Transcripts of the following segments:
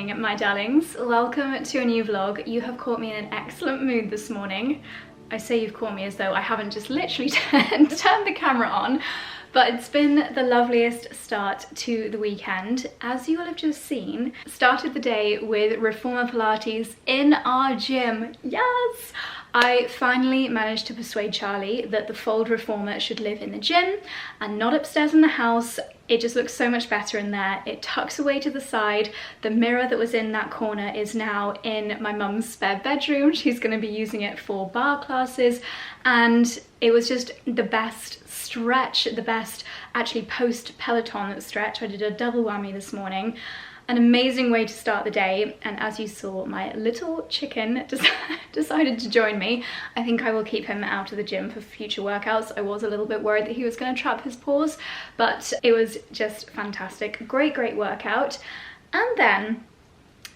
morning, my darlings. Welcome to a new vlog. You have caught me in an excellent mood this morning. I say you've caught me as though I haven't just literally turned the camera on, but it's been the loveliest start to the weekend. As you will have just seen, started the day with reformer Pilates in our gym. Yes! I finally managed to persuade Charlie that the fold reformer should live in the gym and not upstairs in the house. It just looks so much better in there. It tucks away to the side. The mirror that was in that corner is now in my mum's spare bedroom. She's going to be using it for bar classes, and it was just the best stretch, the best actually post Peloton stretch. I did a double whammy this morning. An amazing way to start the day, and as you saw, my little chicken decided to join me. I think I will keep him out of the gym for future workouts. I was a little bit worried that he was going to trap his paws, but it was just fantastic. Great workout. And then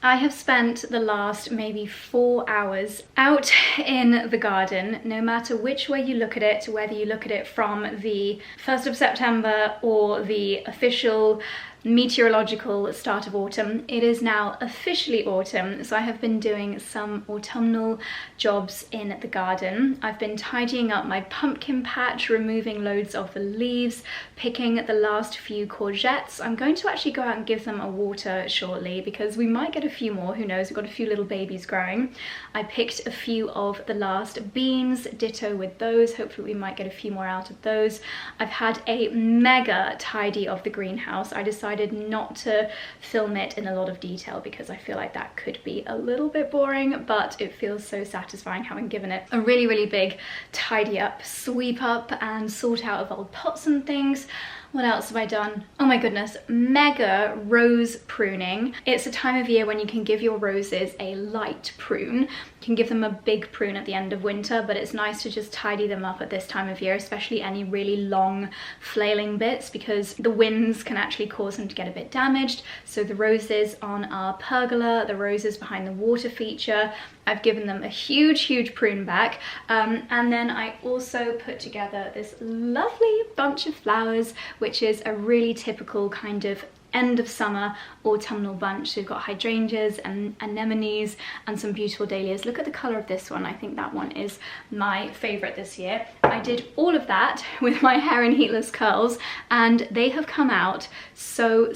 I have spent the last maybe 4 hours out in the garden. No matter which way you look at it, whether you look at it from the 1st of September or the official meteorological start of autumn, it is now officially autumn. So I have been doing some autumnal jobs in the garden. I've been tidying up my pumpkin patch, removing loads of the leaves, picking the last few courgettes. I'm going to actually go out and give them a water shortly because we might get a few more, who knows, we've got a few little babies growing. I picked a few of the last beans, ditto with those. Hopefully we might get a few more out of those. I've had a mega tidy of the greenhouse. I decided not to film it in a lot of detail because I feel like that could be a little bit boring, but it feels so satisfying having given it a really big tidy up, sweep up and sort out of old pots and things. What else have I done? Oh my goodness, mega rose pruning. It's a time of year when you can give your roses a light prune. You can give them a big prune at the end of winter, but it's nice to just tidy them up at this time of year, especially any really long flailing bits, because the winds can actually cause them to get a bit damaged. So the roses on our pergola, the roses behind the water feature, I've given them a huge prune back. And then I also put together this lovely bunch of flowers, which is a really typical kind of end of summer autumnal bunch. So we've got hydrangeas and anemones and some beautiful dahlias. Look at the color of this one. I think that one is my favorite this year. I did all of that with my hair in heatless curls and they have come out so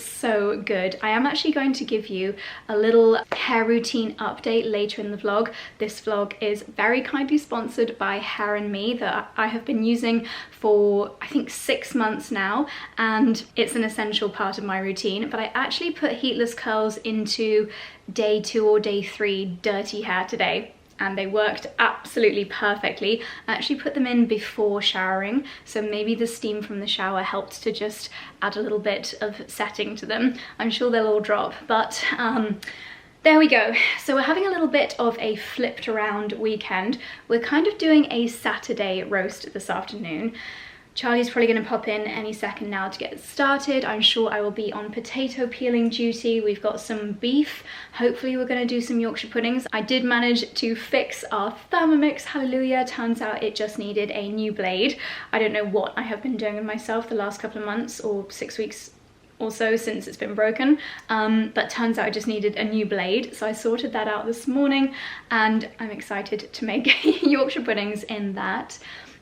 good. I am actually going to give you a little hair routine update later in the vlog. This vlog is very kindly sponsored by Hair and Me that I have been using for I think 6 months now, and it's an essential part of my routine. But I actually put heatless curls into day 2 or day 3 dirty hair today, and they worked absolutely perfectly. I actually put them in before showering, so maybe the steam from the shower helped to just add a little bit of setting to them. I'm sure they'll all drop, but there we go. So we're having a little bit of a flipped around weekend. We're kind of doing a Saturday roast this afternoon. Charlie's probably going to pop in any second now to get started. I'm sure I will be on potato peeling duty. We've got some beef. Hopefully we're going to do some Yorkshire puddings. I did manage to fix our Thermomix, hallelujah. Turns out it just needed a new blade. I don't know what I have been doing with myself the last couple of months or 6 weeks or so since it's been broken, but turns out I just needed a new blade, so I sorted that out this morning and I'm excited to make Yorkshire puddings in that.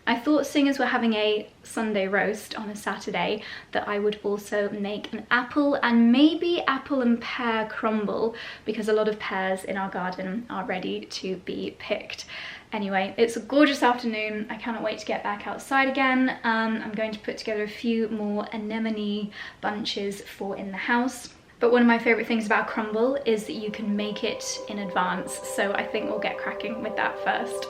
I thought, seeing as we're having a Sunday roast on a Saturday, that I would also make an apple and maybe apple and pear crumble, because a lot of pears in our garden are ready to be picked. Anyway, it's a gorgeous afternoon. I cannot wait to get back outside again. I'm going to put together a few more anemone bunches for in the house. But one of my favourite things about crumble is that you can make it in advance, so I think we'll get cracking with that first.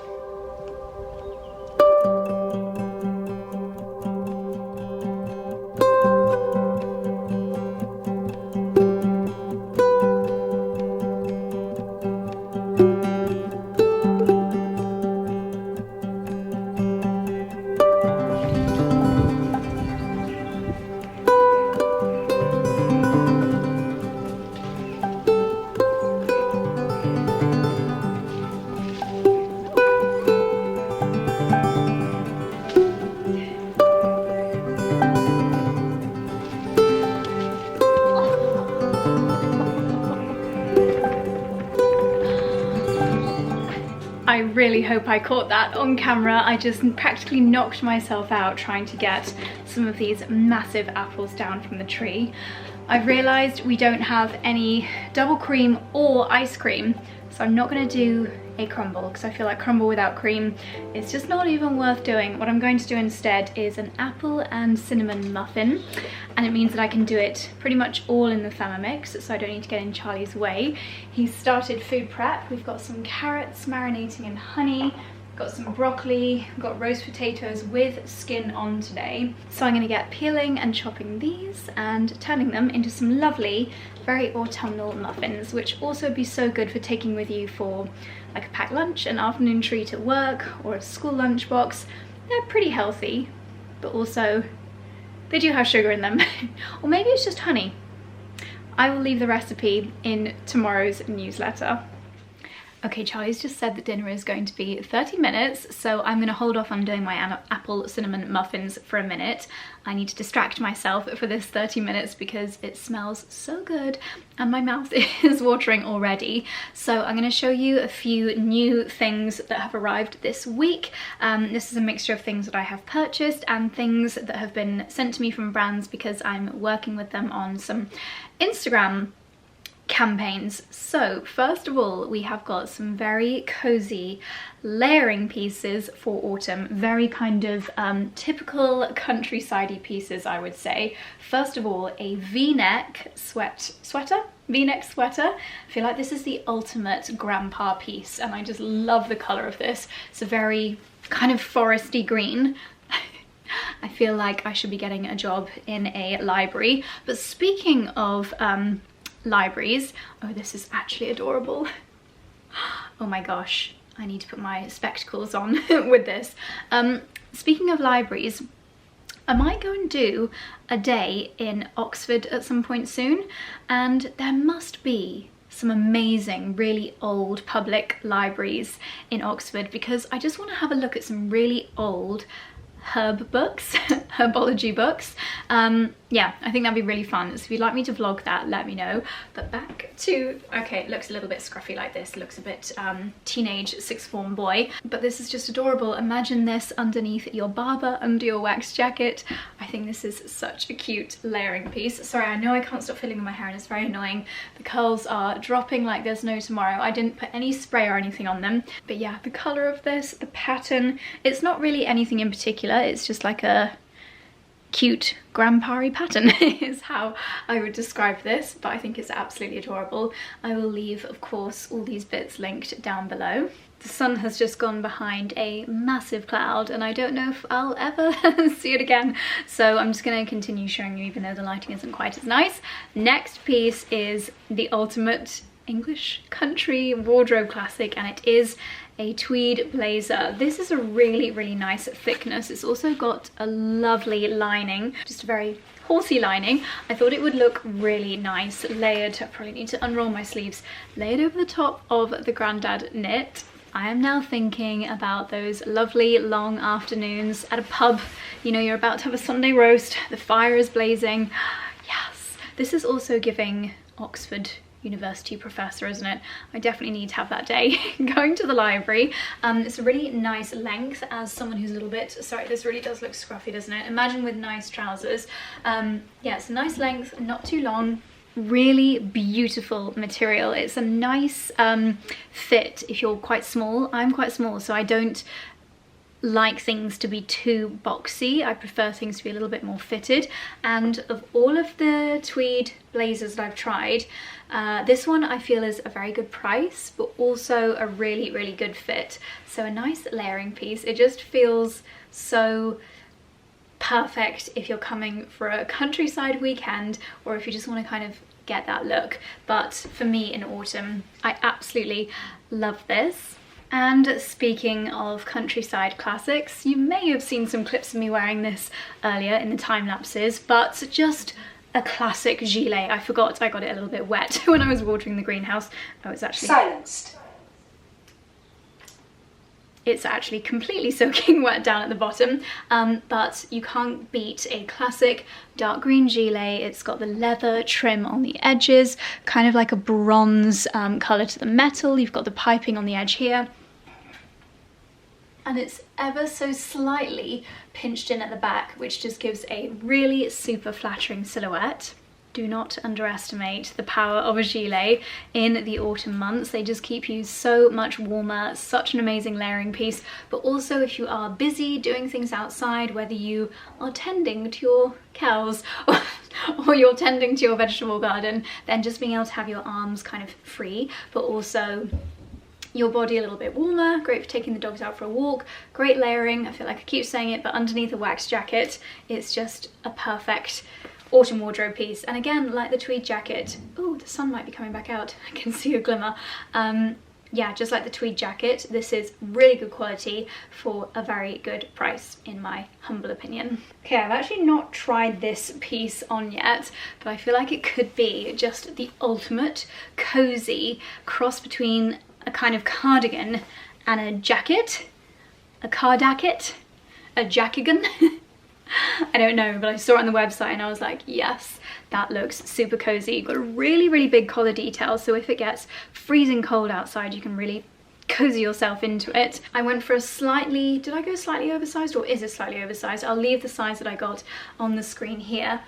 I really hope I caught that on camera. I just practically knocked myself out trying to get some of these massive apples down from the tree. I've realised we don't have any double cream or ice cream, so I'm not going to do a crumble because I feel like crumble without cream is just not even worth doing. What I'm going to do instead is an apple and cinnamon muffin, and it means that I can do it pretty much all in the Thermomix, so I don't need to get in Charlie's way. He's started food prep. We've got some carrots marinating in honey, got some broccoli, got roast potatoes with skin on today. So I'm going to get peeling and chopping these and turning them into some lovely, very autumnal muffins, which also be so good for taking with you for like a packed lunch, an afternoon treat at work, or a school lunchbox. They're pretty healthy, but also they do have sugar in them. Or maybe it's just honey. I will leave the recipe in tomorrow's newsletter. Okay, Charlie's just said that dinner is going to be 30 minutes, so I'm going to hold off on doing my apple cinnamon muffins for a minute. I need to distract myself for this 30 minutes because it smells so good and my mouth is watering already. So I'm going to show you a few new things that have arrived this week. This is a mixture of things that I have purchased and things that have been sent to me from brands because I'm working with them on some Instagram campaigns. So first of all, we have got some very cozy layering pieces for autumn, very kind of typical countryside-y pieces, I would say. First of all, a v-neck sweater. V-neck sweater. I feel like this is the ultimate grandpa piece and I just love the colour of this. It's a very kind of foresty green. I feel like I should be getting a job in a library. But speaking of libraries, oh, this is actually adorable. Oh my gosh, I need to put my spectacles on with this. Speaking of libraries, I might go and do a day in Oxford at some point soon, and there must be some amazing, really old public libraries in Oxford because I just want to have a look at some really old herb books, herbology books. Yeah, I think that'd be really fun. So if you'd like me to vlog that, let me know. But back to, okay, it looks a little bit scruffy like this. It looks a bit teenage sixth form boy, but this is just adorable. Imagine this underneath your Barbour, under your wax jacket. I think this is such a cute layering piece. Sorry, I know I can't stop fiddling with my hair and it's very annoying. The curls are dropping like there's no tomorrow. I didn't put any spray or anything on them. But yeah, the colour of this, the pattern, it's not really anything in particular. It's just like a cute grandpa-y pattern is how I would describe this, but I think it's absolutely adorable. I will leave, of course, all these bits linked down below. The sun has just gone behind a massive cloud and I don't know if I'll ever see it again, so I'm just going to continue showing you even though the lighting isn't quite as nice. Next piece is the ultimate English country wardrobe classic, and it is a tweed blazer. This is a really, really nice thickness. It's also got a lovely lining, just a very horsey lining. I thought it would look really nice layered. I probably need to unroll my sleeves. Layered over the top of the Grandad knit. I am now thinking about those lovely long afternoons at a pub. You know, you're about to have a Sunday roast, the fire is blazing. Yes, this is also giving Oxford University professor, isn't it? I definitely need to have that day going to the library. It's a really nice length as someone who's a little bit, sorry, this really does look scruffy, doesn't it? Imagine with nice trousers. Yeah, it's a nice length, not too long, really beautiful material. It's a nice fit if you're quite small. I'm quite small, so I don't like things to be too boxy. I prefer things to be a little bit more fitted, and of all of the tweed blazers that I've tried, this one I feel is a very good price but also a really, really good fit. So a nice layering piece. It just feels so perfect if you're coming for a countryside weekend or if you just want to kind of get that look. But for me in autumn, I absolutely love this. And speaking of countryside classics, you may have seen some clips of me wearing this earlier in the time lapses, but just a classic gilet. I forgot I got it a little bit wet when I was watering the greenhouse. Oh, it's actually silenced. It's actually completely soaking wet down at the bottom, but you can't beat a classic dark green gilet. It's got the leather trim on the edges, kind of like a bronze colour to the metal. You've got the piping on the edge here. and it's ever so slightly pinched in at the back, which just gives a really super flattering silhouette. Do not underestimate the power of a gilet in the autumn months. They just keep you so much warmer, such an amazing layering piece. But also if you are busy doing things outside, whether you are tending to your cows or you're tending to your vegetable garden, then just being able to have your arms kind of free, but also your body a little bit warmer, great for taking the dogs out for a walk, great layering. I feel like I keep saying it, but underneath a wax jacket, it's just a perfect autumn wardrobe piece. And again, like the tweed jacket, oh, the sun might be coming back out, I can see a glimmer. Yeah, just like the tweed jacket, this is really good quality for a very good price, in my humble opinion. Okay, I've actually not tried this piece on yet, but I feel like it could be just the ultimate cozy cross between a kind of cardigan and a jacket, a cardacket, a jackigan. I don't know, but I saw it on the website and I was like, yes, that looks super cozy. You've got a really, really big collar detail, so if it gets freezing cold outside, you can really cozy yourself into it. I went for a slightly, did I go slightly oversized, or is it slightly oversized? I'll leave the size that I got on the screen here.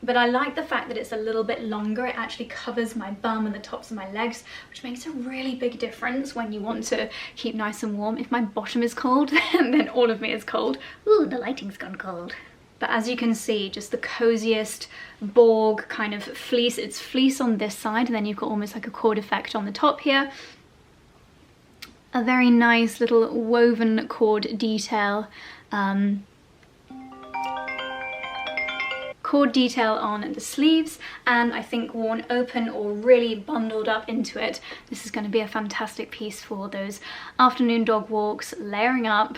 But I like the fact that it's a little bit longer. It actually covers my bum and the tops of my legs, which makes a really big difference when you want to keep nice and warm. If my bottom is cold, then all of me is cold. Ooh, the lighting's gone cold. But as you can see, just the coziest borg kind of fleece. It's fleece on this side, and then you've got almost like a cord effect on the top here. A very nice little woven cord detail. Cord detail on the sleeves, and I think worn open or really bundled up into it, this is going to be a fantastic piece for those afternoon dog walks, layering up.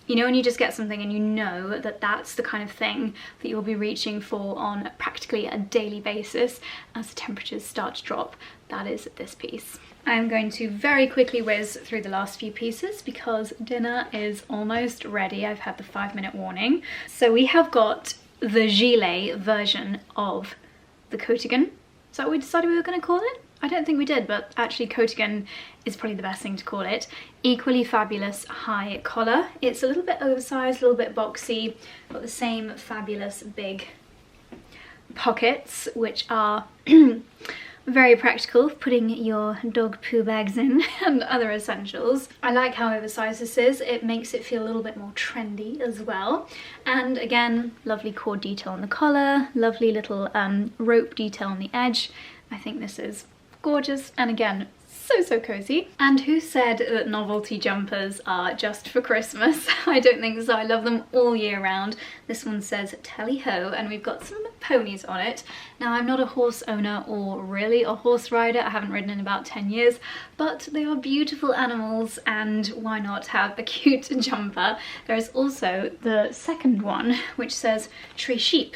You know when you just get something and you know that that's the kind of thing that you'll be reaching for on practically a daily basis as the temperatures start to drop. That is this piece. I'm going to very quickly whiz through the last few pieces because dinner is almost ready. I've had the 5-minute warning. So we have got the gilet version of the coatigan. Is that what we decided we were going to call it? I don't think we did, but actually coatigan is probably the best thing to call it. Equally fabulous high collar. It's a little bit oversized, a little bit boxy, got the same fabulous big pockets, which are very practical for putting your dog poo bags in and other essentials. I like how oversized this is. It makes it feel a little bit more trendy as well. And again, lovely cord detail on the collar, lovely little rope detail on the edge. I think this is gorgeous, and again, so cozy. And who said that novelty jumpers are just for Christmas? I don't think so. I love them all year round. This one says tally-ho, and we've got some ponies on it. Now, I'm not a horse owner or really a horse rider. I haven't ridden in about 10 years, but they are beautiful animals, and why not have a cute jumper? There is also the second one, which says tree sheep,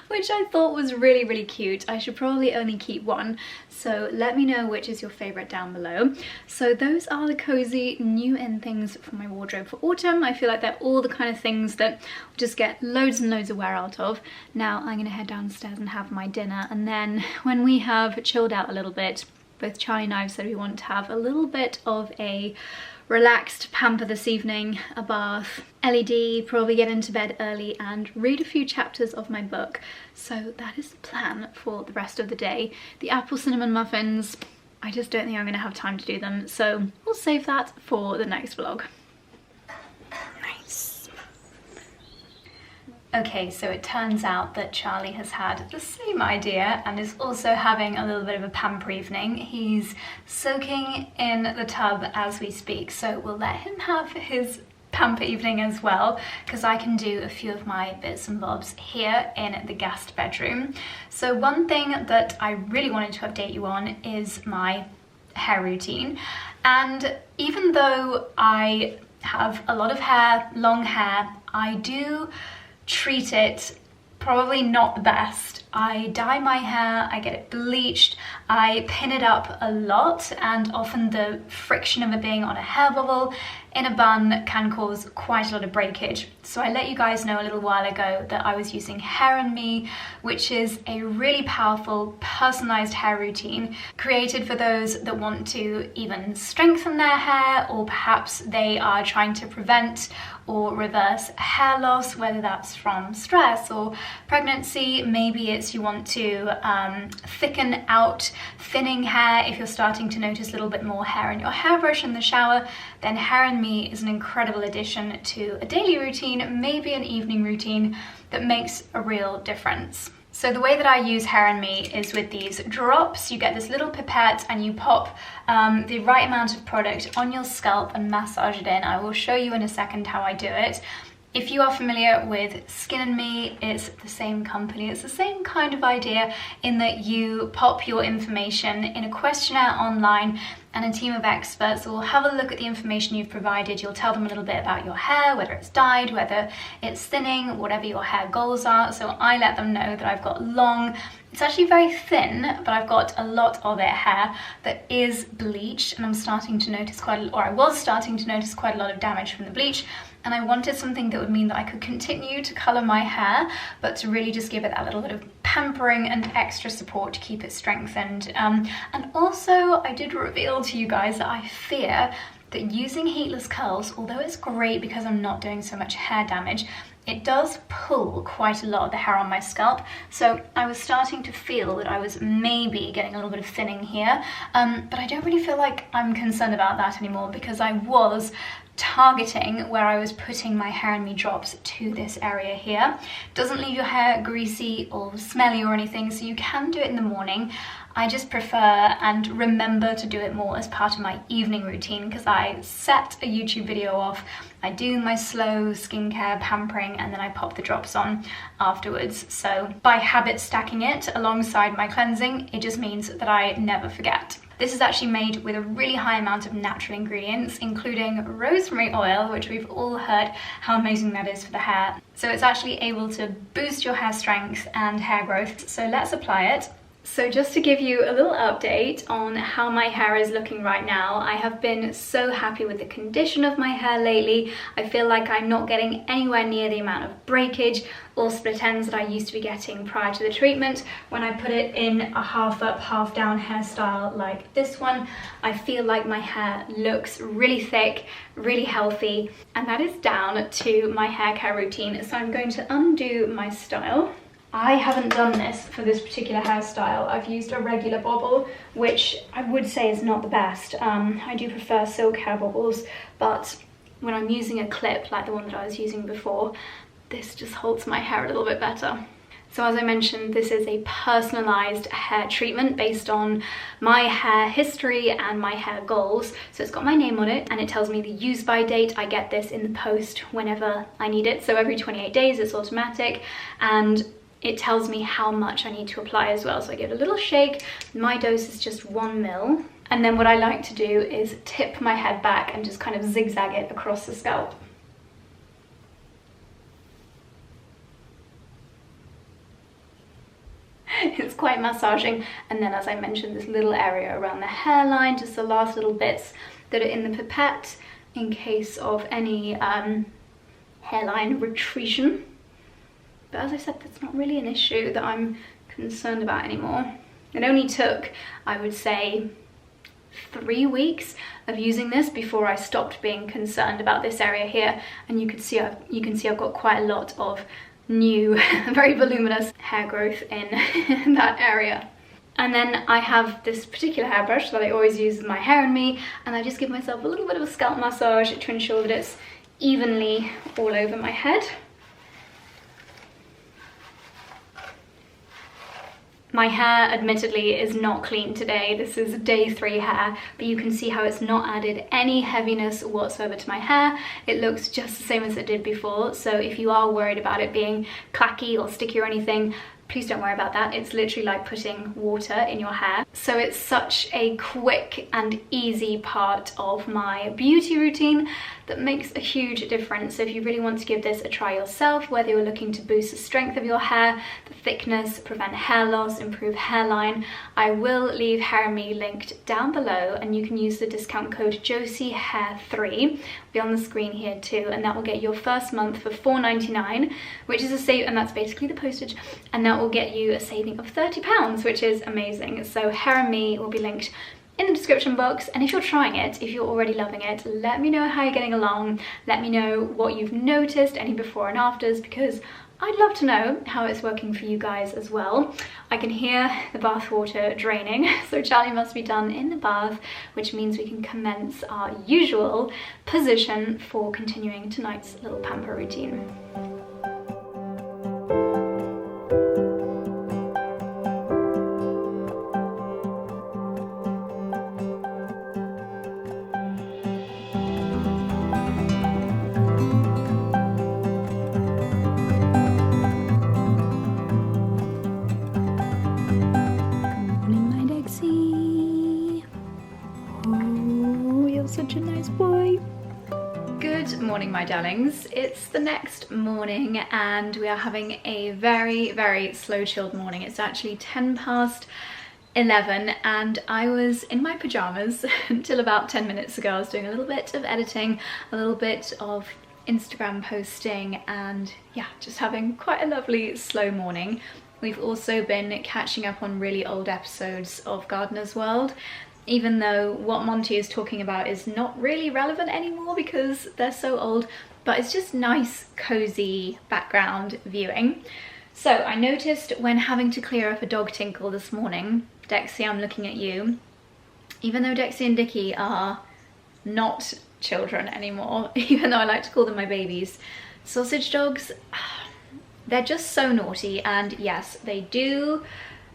which I thought was really cute. I should probably only keep one, so let me know which is your favourite down below. So those are the cozy new in things for my wardrobe for autumn. I feel like they're all the kind of things that I'll just get loads and loads of wear out of. Now I'm gonna head downstairs and have my dinner, and then when we have chilled out a little bit, both Charlie and I have said we want to have a little bit of a relaxed pamper this evening, a bath, LED, probably get into bed early and read a few chapters of my book. So that is the plan for the rest of the day. The apple cinnamon muffins, I just don't think I'm going to have time to do them, so we'll save that for the next vlog. Nice. Okay, so it turns out that Charlie has had the same idea and is also having a little bit of a pamper evening. He's soaking in the tub as we speak, so we'll let him have his pamper evening as well, because I can do a few of my bits and bobs here in the guest bedroom. So one thing that I really wanted to update you on is my hair routine. And even though I have a lot of hair, long hair, I do treat it probably not the best. I dye my hair, I get it bleached, I pin it up a lot, and often the friction of it being on a hair bubble in a bun can cause quite a lot of breakage. So I let you guys know a little while ago that I was using Hair & Me, which is a really powerful personalized hair routine created for those that want to even strengthen their hair, or perhaps they are trying to prevent or reverse hair loss, whether that's from stress or pregnancy. Maybe it's you want to thicken out thinning hair. If you're starting to notice a little bit more hair in your hairbrush in the shower, then Hair & Me is an incredible addition to a daily routine, maybe an evening routine, that makes a real difference. So the way that I use Hair & Me is with these drops. You get this little pipette and you pop the right amount of product on your scalp and massage it in. I will show you in a second how I do it. If you are familiar with Skin & Me, it's the same company. It's the same kind of idea in that you pop your information in a questionnaire online, and a team of experts will have a look at the information you've provided. You'll tell them a little bit about your hair, whether it's dyed, whether it's thinning, whatever your hair goals are. So I let them know that I've got long, it's actually very thin, but I've got a lot of it hair that is bleached, and I'm starting to notice I was starting to notice quite a lot of damage from the bleach. And I wanted something that would mean that I could continue to colour my hair, but to really just give it that little bit of pampering and extra support to keep it strengthened. And also I did reveal to you guys that I fear that using heatless curls, although it's great because I'm not doing so much hair damage, it does pull quite a lot of the hair on my scalp. So I was starting to feel that I was maybe getting a little bit of thinning here, but I don't really feel like I'm concerned about that anymore, because I was targeting where I was putting my Hair & Me drops to this area here. Doesn't leave your hair greasy or smelly or anything, so you can do it in the morning. I just prefer and remember to do it more as part of my evening routine, because I set a YouTube video off, I do my slow skincare pampering, and then I pop the drops on afterwards. So by habit stacking it alongside my cleansing, it just means that I never forget. This is actually made with a really high amount of natural ingredients, including rosemary oil, which we've all heard how amazing that is for the hair. So it's actually able to boost your hair strength and hair growth. So let's apply it. So just to give you a little update on how my hair is looking right now, I have been so happy with the condition of my hair lately. I feel like I'm not getting anywhere near the amount of breakage or split ends that I used to be getting prior to the treatment. When I put it in a half up, half down hairstyle like this one, I feel like my hair looks really thick, really healthy, and that is down to my hair care routine. So I'm going to undo my style. I haven't done this for this particular hairstyle. I've used a regular bobble, which I would say is not the best. I do prefer silk hair bobbles, but when I'm using a clip like the one that I was using before, this just holds my hair a little bit better. So as I mentioned, this is a personalized hair treatment based on my hair history and my hair goals. So it's got my name on it, and it tells me the use by date. I get this in the post whenever I need it. So every 28 days, it's automatic, and it tells me how much I need to apply as well. So I give it a little shake. My dose is just 1 ml. And then what I like to do is tip my head back and just kind of zigzag it across the scalp. It's quite massaging. And then, as I mentioned, this little area around the hairline, just the last little bits that are in the pipette in case of any hairline retretion. But as I said, that's not really an issue that I'm concerned about anymore. It only took, I would say, 3 weeks of using this before I stopped being concerned about this area here. And you can see I've got quite a lot of new, very voluminous hair growth in that area. And then I have this particular hairbrush that I always use with my Hair & Me, and I just give myself a little bit of a scalp massage to ensure that it's evenly all over my head. My hair, admittedly, is not clean today. This is day 3 hair, but you can see how it's not added any heaviness whatsoever to my hair. It looks just the same as it did before, so if you are worried about it being clacky or sticky or anything, please don't worry about that. It's literally like putting water in your hair. So it's such a quick and easy part of my beauty routine that makes a huge difference. So if you really want to give this a try yourself, whether you're looking to boost the strength of your hair, the thickness, prevent hair loss, improve hairline, I will leave Hair and Me linked down below, and you can use the discount code JosieHair3, be on the screen here too, and that will get your first month for $4.99, which is a save, and that's basically the postage, and that will get you a saving of £30, which is amazing. So Hair and Me will be linked in the description box, and if you're trying it, if you're already loving it, let me know how you're getting along. Let me know what you've noticed, any before and afters, because I'd love to know how it's working for you guys as well. I can hear the bath water draining, so Charlie must be done in the bath, which means we can commence our usual position for continuing tonight's little pamper routine. Such a nice boy. Good morning, my darlings. It's the next morning and we are having a very, very slow chilled morning. It's actually 11:10 and I was in my pajamas until about 10 minutes ago. I was doing a little bit of editing, a little bit of Instagram posting, and yeah, just having quite a lovely slow morning. We've also been catching up on really old episodes of Gardener's World, even though what Monty is talking about is not really relevant anymore because they're so old, but it's just nice, cozy background viewing. So I noticed when having to clear up a dog tinkle this morning, Dexy, I'm looking at you, even though Dexy and Dicky are not children anymore, even though I like to call them my babies, sausage dogs, they're just so naughty, and yes, they do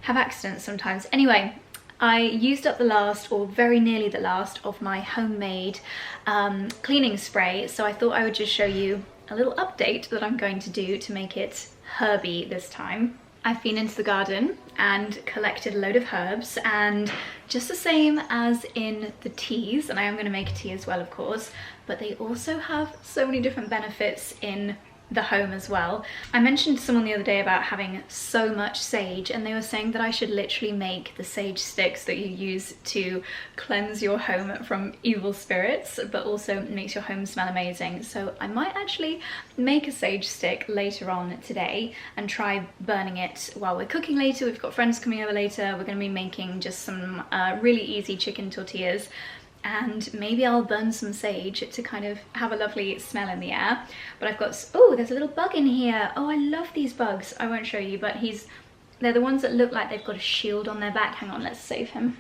have accidents sometimes. Anyway, I used up the last, or very nearly the last, of my homemade cleaning spray, so I thought I would just show you a little update that I'm going to do to make it herby this time. I've been into the garden and collected a load of herbs, and just the same as in the teas, and I am going to make a tea as well of course, but they also have so many different benefits in the home as well. I mentioned to someone the other day about having so much sage, and they were saying that I should literally make the sage sticks that you use to cleanse your home from evil spirits, but also makes your home smell amazing. So I might actually make a sage stick later on today and try burning it while we're cooking later. We've got friends coming over later. We're going to be making just some really easy chicken tortillas, and maybe I'll burn some sage to kind of have a lovely smell in the air. But I've got, oh, there's a little bug in here. Oh, I love these bugs. I won't show you, but they're the ones that look like they've got a shield on their back. Hang on, let's save him.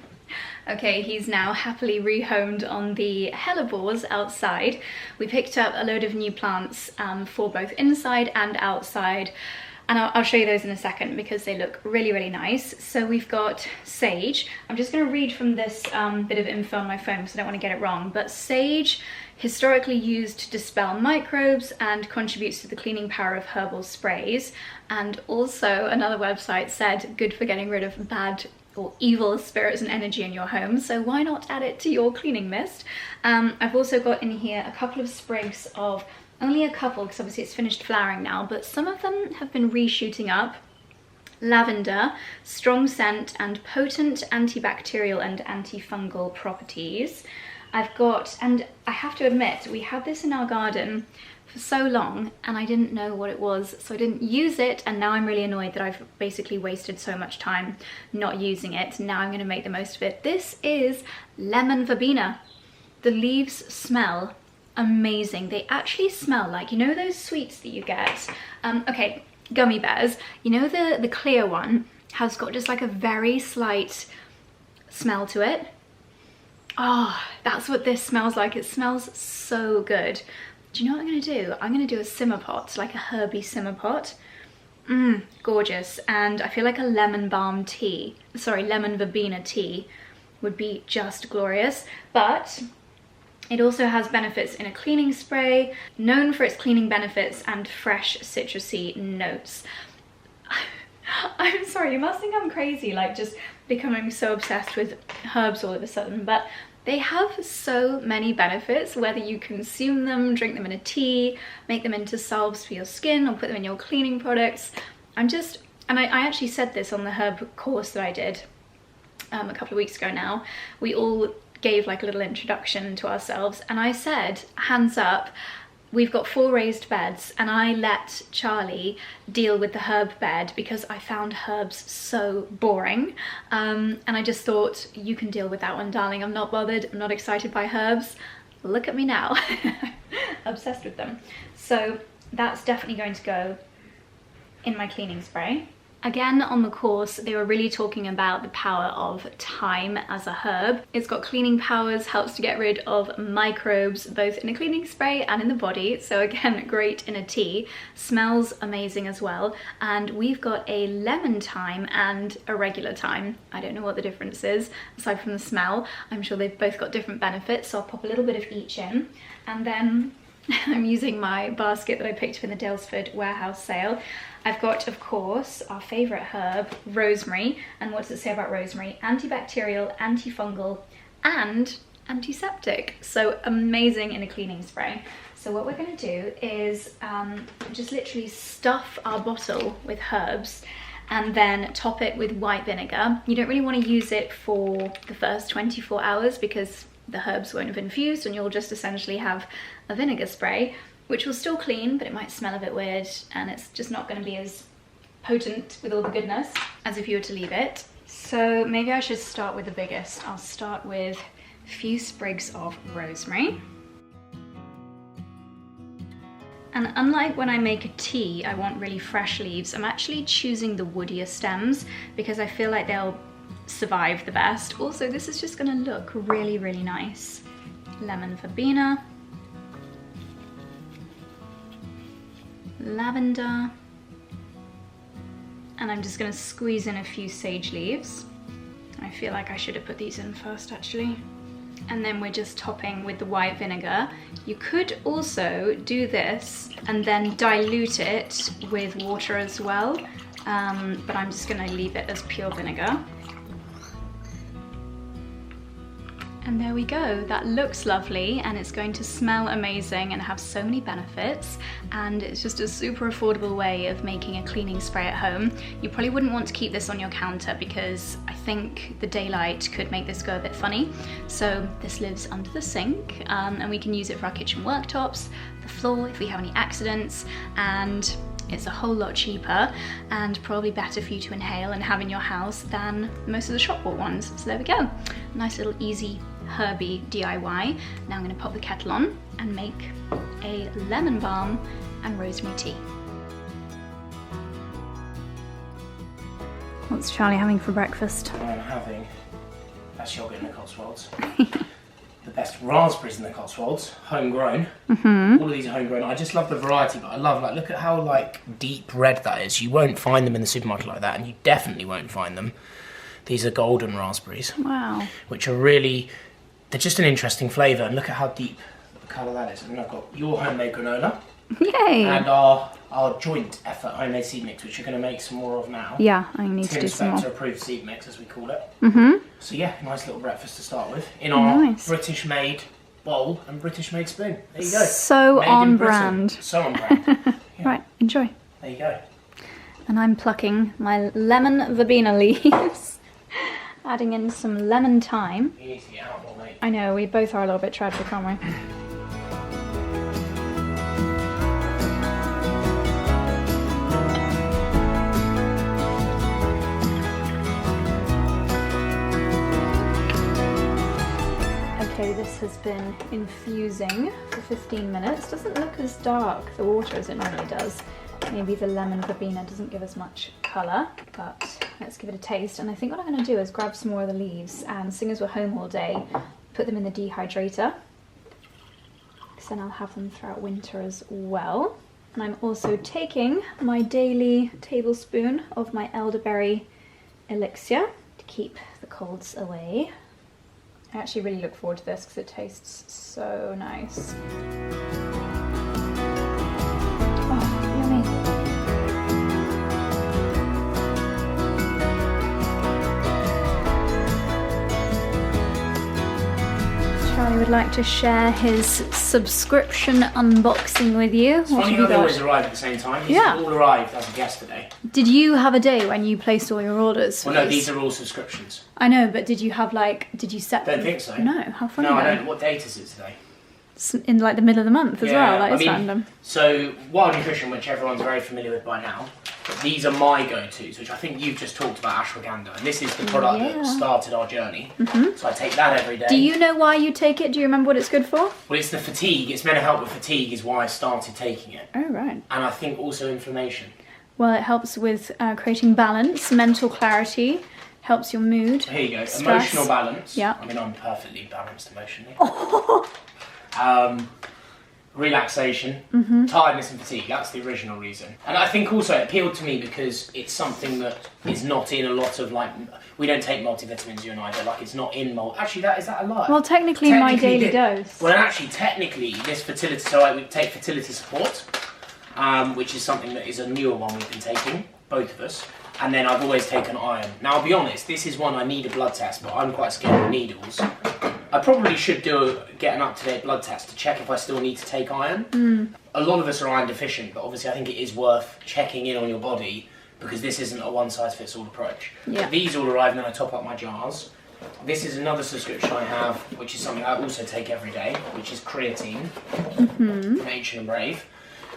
Okay, he's now happily rehomed on the hellebores outside. We picked up a load of new plants for both inside and outside, and I'll show you those in a second because they look really, really nice. So we've got sage. I'm just going to read from this bit of info on my phone because I don't want to get it wrong. But sage, historically used to dispel microbes and contributes to the cleaning power of herbal sprays. And also another website said good for getting rid of bad or evil spirits and energy in your home. So why not add it to your cleaning mist? I've also got in here a couple of sprigs of, only a couple because obviously it's finished flowering now, but some of them have been reshooting up. Lavender, strong scent and potent antibacterial and antifungal properties. I've got, and I have to admit, we had this in our garden for so long and I didn't know what it was, so I didn't use it, and now I'm really annoyed that I've basically wasted so much time not using it. Now I'm going to make the most of it. This is lemon verbena. The leaves smell amazing. They actually smell like, you know those sweets that you get, okay, gummy bears, you know the clear one has got just like a very slight smell to it. Oh, that's what this smells like. It smells so good. Do you know what I'm going to do? I'm going to do a simmer pot, like a herby simmer pot. Gorgeous. And I feel like a lemon balm tea, sorry, lemon verbena tea would be just glorious. But it also has benefits in a cleaning spray, known for its cleaning benefits and fresh citrusy notes. I'm sorry, you must think I'm crazy, like just becoming so obsessed with herbs all of a sudden, but they have so many benefits, whether you consume them, drink them in a tea, make them into salves for your skin, or put them in your cleaning products. I actually said this on the herb course that I did a couple of weeks ago now. We all gave like a little introduction to ourselves, and I said, hands up, we've got 4 raised beds, and I let Charlie deal with the herb bed because I found herbs so boring. And I just thought, you can deal with that one, darling. I'm not bothered. I'm not excited by herbs. Look at me now. Obsessed with them. So that's definitely going to go in my cleaning spray. Again, on the course, they were really talking about the power of thyme as a herb. It's got cleaning powers, helps to get rid of microbes, both in a cleaning spray and in the body. So again, great in a tea. Smells amazing as well. And we've got a lemon thyme and a regular thyme. I don't know what the difference is, aside from the smell. I'm sure they've both got different benefits, so I'll pop a little bit of each in. And then I'm using my basket that I picked up in the Daylesford warehouse sale. I've got, of course, our favourite herb, rosemary. And what does it say about rosemary? Antibacterial, antifungal, and antiseptic. So amazing in a cleaning spray. So what we're going to do is just literally stuff our bottle with herbs and then top it with white vinegar. You don't really want to use it for the first 24 hours because the herbs won't have infused and you'll just essentially have a vinegar spray, which will still clean, but it might smell a bit weird and it's just not going to be as potent with all the goodness as if you were to leave it. So maybe I should start with the biggest. I'll start with a few sprigs of rosemary. And unlike when I make a tea, I want really fresh leaves. I'm actually choosing the woodier stems because I feel like they'll survive the best. Also, this is just gonna look really, really nice. Lemon verbena. Lavender. And I'm just gonna squeeze in a few sage leaves. I feel like I should have put these in first, actually. And then we're just topping with the white vinegar. You could also do this and then dilute it with water as well, but I'm just gonna leave it as pure vinegar. And there we go, that looks lovely and it's going to smell amazing and have so many benefits, and it's just a super affordable way of making a cleaning spray at home. You probably wouldn't want to keep this on your counter because I think the daylight could make this go a bit funny. So this lives under the sink and we can use it for our kitchen worktops, the floor if we have any accidents, and it's a whole lot cheaper and probably better for you to inhale and have in your house than most of the shop bought ones. So there we go, nice little easy herby DIY. Now I'm going to pop the kettle on and make a lemon balm and rosemary tea. What's Charlie having for breakfast? I'm having that's yogurt in the Cotswolds. The best raspberries in the Cotswolds, homegrown. All of these are homegrown. I just love the variety, but I love, like, look at how like deep red that is. You won't find them in the supermarket like that, and you definitely won't find them. These are golden raspberries. Wow. Which are really, they're just an interesting flavour, and look at how deep the colour that is. And then I've got your homemade granola. Yay! And our joint effort homemade seed mix, which you're going to make some more of now. Yeah, I need to do some more. Approved seed mix, as we call it. So yeah, nice little breakfast to start with in our British-made bowl and British-made spoon. There you go. So Made on in Britain. brand. So on brand. Yeah. Right, enjoy. There you go. And I'm plucking my lemon verbena leaves, adding in some lemon thyme. You need to get out more, mate. I know, we both are a little bit tragic, aren't we? Okay, this has been infusing for 15 minutes. Doesn't look as dark, the water, as it normally does. Maybe the lemon verbena doesn't give as much colour, but let's give it a taste. And I think what I'm going to do is grab some more of the leaves, and seeing as we're home all day, put them in the dehydrator, because then I'll have them throughout winter as well. And I'm also taking my daily tablespoon of my elderberry elixir to keep the colds away. I actually really look forward to this because it tastes so nice. Oh, yummy. Charlie would like to share his subscription unboxing with you. It's funny how they always arrive at the same time. These all arrived as of yesterday. Did you have a day when you placed all your orders? Well, no, these are all subscriptions. I know, but did you have like, did you set them? Don't think so. No, how funny. No, I don't know. What date is it today? It's in like the middle of the month as well, like it's random. So, Wild Nutrition, which everyone's very familiar with by now, but these are my go-tos, which I think you've just talked about, ashwagandha, and this is the product that started our journey. So I take that every day. Do you know why you take it? Do you remember what it's good for? Well, it's the fatigue. It's meant to help with fatigue is why I started taking it. Oh, right. And I think also inflammation. Well, it helps with creating balance, mental clarity, helps your mood. Here you go. Stress. Emotional balance. Yeah. I mean, I'm perfectly balanced emotionally. Relaxation, tiredness and fatigue, that's the original reason. And I think also it appealed to me because it's something that is not in a lot of, like, we don't take multivitamins, you and I, but like it's not in actually, is that a lie? Well, technically my daily dose. Well, actually, technically, this fertility, so I would take fertility support, which is something that is a newer one we've been taking, both of us. And then I've always taken iron. Now, I'll be honest, this is one I need a blood test, but I'm quite scared of needles. I probably should get an up-to-date blood test to check if I still need to take iron. A lot of us are iron deficient, but obviously I think it is worth checking in on your body because this isn't a one-size-fits-all approach. Yeah. These all arrive and then I top up my jars. This is another subscription I have, which is something I also take every day, which is creatine from 𝑭𝒊𝒏𝒅,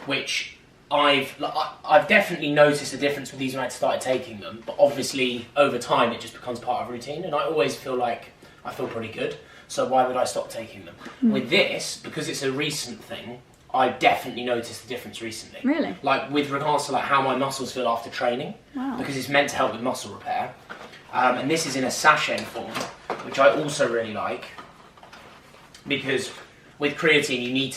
which I've definitely noticed a difference with these when I started taking them, but obviously over time it just becomes part of routine, and I always feel like I feel pretty good, so why would I stop taking them? With this, because it's a recent thing, I've definitely noticed the difference recently. Really? Like with regards to like how my muscles feel after training, because it's meant to help with muscle repair, and this is in a sachet form, which I also really like, because with creatine you need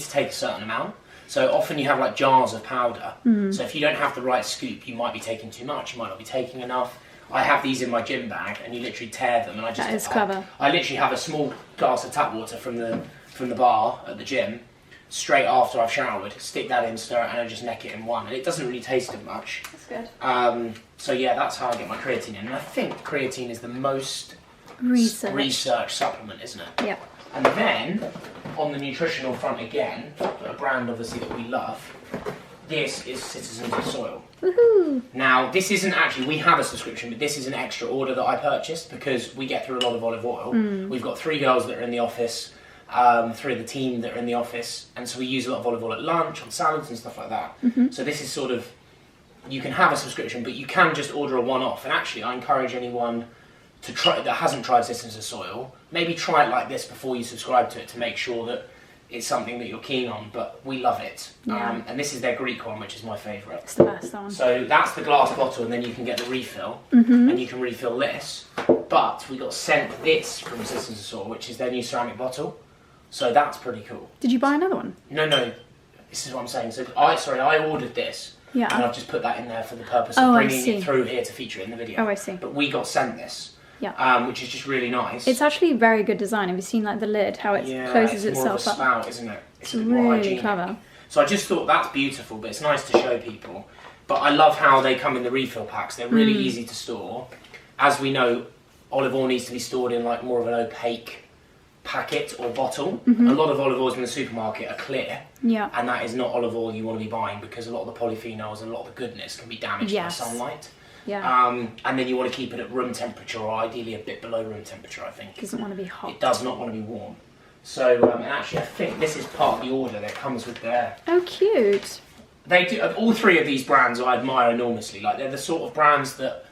to take a certain amount. So often you have like jars of powder. So if you don't have the right scoop, you might be taking too much, you might not be taking enough. I have these in my gym bag and you literally tear them and That is clever. I literally have a small glass of tap water from the bar at the gym, straight after I've showered, stick that in, stir it and I just neck it in one. And it doesn't really taste of much. That's good. So yeah, that's how I get my creatine in. And I think creatine is the most researched supplement, isn't it? Yep. And then, on the nutritional front again, a brand obviously that we love, this is Citizens of Soil. Woohoo! Now, this isn't actually, we have a subscription, but this is an extra order that I purchased because we get through a lot of olive oil. We've got 3 girls that are in the office, 3 of the team that are in the office, and so we use a lot of olive oil at lunch, on salads and stuff like that. So this is sort of, you can have a subscription, but you can just order a one-off. And actually, I encourage anyone to try that hasn't tried Citizens of Soil, maybe try it like this before you subscribe to it to make sure that it's something that you're keen on, but we love it. And this is their Greek one, which is my favourite. It's the best one. So that's the glass bottle, and then you can get the refill, and you can refill this. But we got sent this from Citizens of Soil, which is their new ceramic bottle. So that's pretty cool. Did you buy another one? No, this is what I'm saying. So I ordered this, and I've just put that in there for the purpose of bringing it through here to feature it in the video. Oh, I see. But we got sent this. Which is just really nice. It's actually very good design. Have you seen like the lid, how it closes it's more of a itself spout, up? isn't it? It's really clever. So I just thought that's beautiful, but it's nice to show people. But I love how they come in the refill packs. They're really easy to store. As we know, olive oil needs to be stored in like more of an opaque packet or bottle. A lot of olive oils in the supermarket are clear. And that is not olive oil you want to be buying because a lot of the polyphenols and a lot of the goodness can be damaged by sunlight. And then you want to keep it at room temperature, or ideally a bit below room temperature, I think. It doesn't want to be hot. It does not want to be warm. So, and actually I think this is part of the order that comes with their... Oh, cute. They do, all 3 of these brands I admire enormously. Like, they're the sort of brands that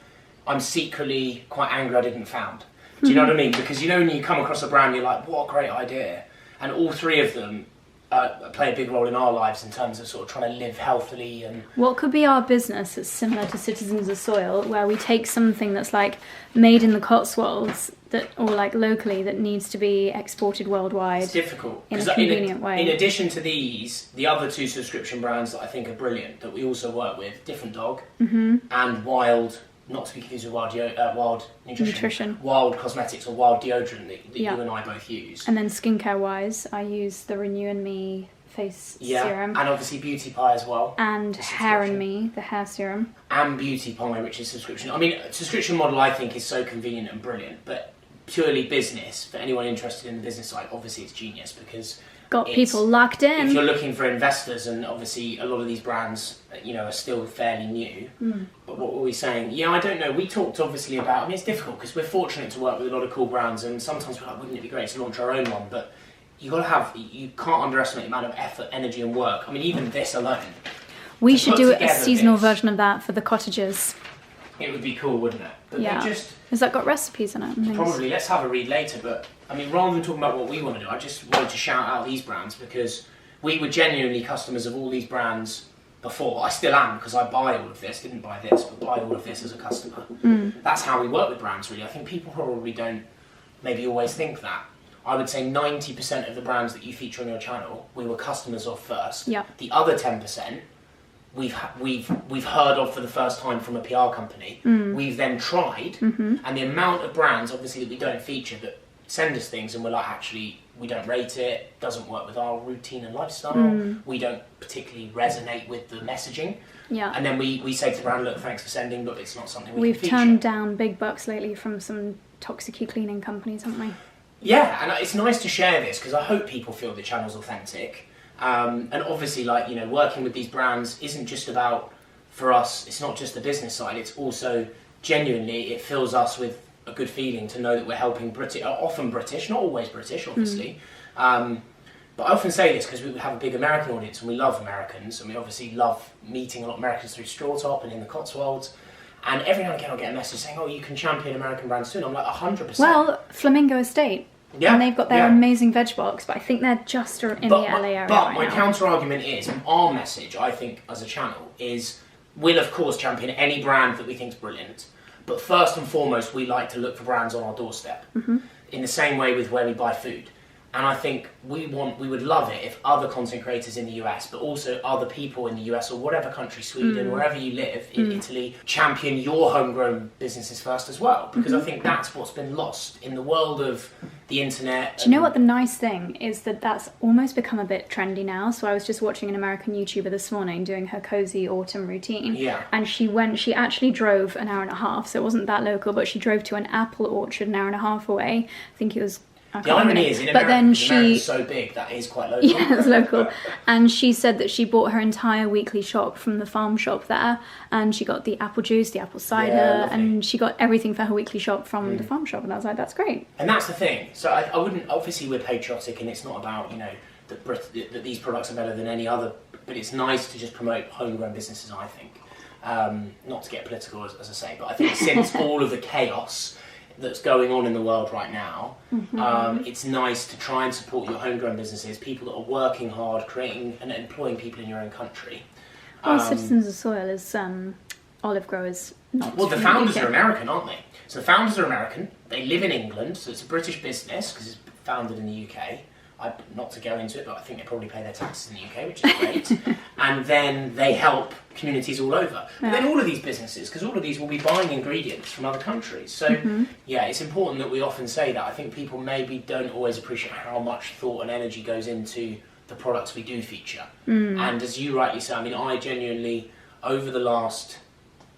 I'm secretly quite angry I didn't found. Do you know what I mean? Because you know when you come across a brand, you're like, what a great idea. And all 3 of them play a big role in our lives in terms of sort of trying to live healthily. And what could be our business that's similar to Citizens of Soil, where we take something that's like made in the Cotswolds or like locally that needs to be exported worldwide? It's difficult in a convenient way. In addition to these, the other 2 subscription brands that I think are brilliant that we also work with, Different Dog and Wild, not to be confused with Wild Nutrition, Wild Cosmetics or Wild Deodorant that you and I both use. And then skincare wise, I use the Renew and Me face serum. And obviously Beauty Pie as well. And Hair and Me, the hair serum. And Beauty Pie, which is subscription. I mean, subscription model I think is so convenient and brilliant, but purely business, for anyone interested in the business side, obviously it's genius because got people locked in. If you're looking for investors, and obviously a lot of these brands, you know, are still fairly new. But what were we saying? Yeah, I don't know. We talked obviously about, I mean, it's difficult because we're fortunate to work with a lot of cool brands, and sometimes we're like, wouldn't it be great to launch our own one? But you can't underestimate the amount of effort, energy, and work. I mean, even this alone. We should do a seasonal version of that for the cottages. It would be cool, wouldn't it? But yeah. Has that got recipes in it? And probably. Let's have a read later. But I mean, rather than talking about what we want to do, I just wanted to shout out these brands because we were genuinely customers of all these brands before. I still am because I buy all of this. Didn't buy this, but buy all of this as a customer. That's how we work with brands, really. I think people probably don't maybe always think that. I would say 90% of the brands that you feature on your channel, we were customers of first. Yeah. The other 10%. We've heard of for the first time from a PR company. We've then tried, and the amount of brands, obviously, that we don't feature that send us things, and we're like, actually, we don't rate it, doesn't work with our routine and lifestyle, we don't particularly resonate with the messaging. Yeah. And then we say to the brand, look, thanks for sending, but it's not something we've can feature. Turned down big bucks lately from some toxic cleaning companies, haven't we? Yeah, and it's nice to share this because I hope people feel the channel's authentic. And obviously, like, you know, working with these brands isn't just about, for us, it's not just the business side, it's also genuinely, it fills us with a good feeling to know that we're helping often British, not always British, obviously. But I often say this because we have a big American audience and we love Americans, and we obviously love meeting a lot of Americans through Strawtop and in the Cotswolds. And every now and again I'll get a message saying, oh, you can champion American brands too. And I'm like, 100%. Well, Flamingo Estate. Yeah, and they've got their amazing veg box, but I think they're just in the LA area. But my counter argument is, our message, I think, as a channel, is we'll of course champion any brand that we think is brilliant. But first and foremost, we like to look for brands on our doorstep. In the same way with where we buy food. And I think we would love it if other content creators in the US, but also other people in the US or whatever country, Sweden, wherever you live, in Italy, champion your homegrown businesses first as well. Because I think that's what's been lost in the world of the internet. Do you know what the nice thing is? That's almost become a bit trendy now. So I was just watching an American YouTuber this morning doing her cozy autumn routine. Yeah. And she actually drove an hour and a half, so it wasn't that local, but she drove to an apple orchard an hour and a half away. I think it was... The irony is, in America, America's so big, that is quite local. Yeah, it's local. And she said that she bought her entire weekly shop from the farm shop there, and she got the apple juice, the apple cider, and she got everything for her weekly shop from the farm shop, and I was like, that's great. And that's the thing. So I wouldn't, obviously we're patriotic, and it's not about, you know, that these products are better than any other, but it's nice to just promote homegrown businesses, I think. Not to get political, as I say, but I think since all of the chaos that's going on in the world right now, it's nice to try and support your homegrown businesses, people that are working hard, creating and employing people in your own country. Well, Citizens of Soil is olive growers. Well, the founders are American, aren't they? So the founders are American, they live in England, so it's a British business because it's founded in the UK. Not to go into it, but I think they probably pay their taxes in the UK, which is great. And then they help communities all over. But then all of these businesses, because all of these will be buying ingredients from other countries. So yeah, it's important that we often say that. I think people maybe don't always appreciate how much thought and energy goes into the products we do feature. And as you rightly say, I mean, I genuinely, over the last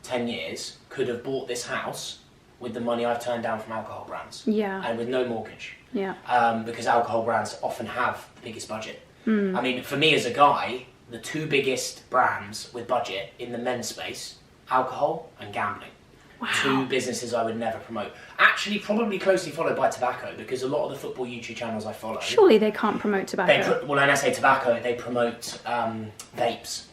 10 years, could have bought this house with the money I've turned down from alcohol brands. Yeah. And with no mortgage. Yeah. Because alcohol brands often have the biggest budget. I mean, for me as a guy, the two biggest brands with budget in the men's space, alcohol and gambling. Wow. Two businesses I would never promote. Actually, probably closely followed by tobacco, because a lot of the football YouTube channels I follow... Surely they can't promote tobacco. Well, when I say tobacco, they promote vapes.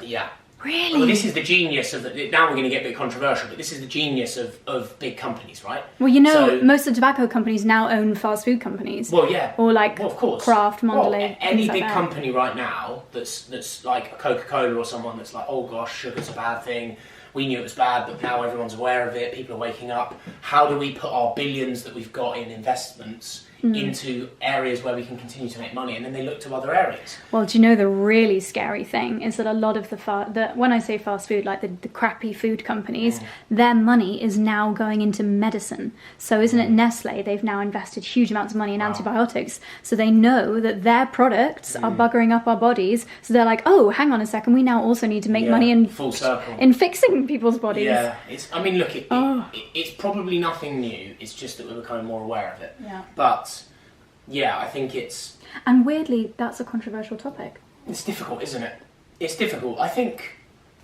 Yeah. Really? Well, this is the genius of now we're going to get a bit controversial, but this is the genius of big companies, right? Well, you know, most of the tobacco companies now own fast food companies. Well, yeah. Or like of course. Kraft, Mondelez. Well, any big company right now that's like a Coca-Cola or someone that's like, oh gosh, sugar's a bad thing. We knew it was bad, but now everyone's aware of it. People are waking up. How do we put our billions that we've got in investments into areas where we can continue to make money? And then they look to other areas. Well, do you know the really scary thing is that a lot of when I say fast food, like the crappy food companies, their money is now going into medicine. So isn't it Nestle? They've now invested huge amounts of money in antibiotics. So they know that their products are buggering up our bodies. So they're like, oh, hang on a second, we now also need to make money in full circle. in fixing in people's bodies. Yeah, I mean, look, it's probably nothing new. It's just that we're becoming more aware of it. Yeah. But yeah, I think it's. And weirdly, that's a controversial topic. It's difficult, isn't it? It's difficult. I think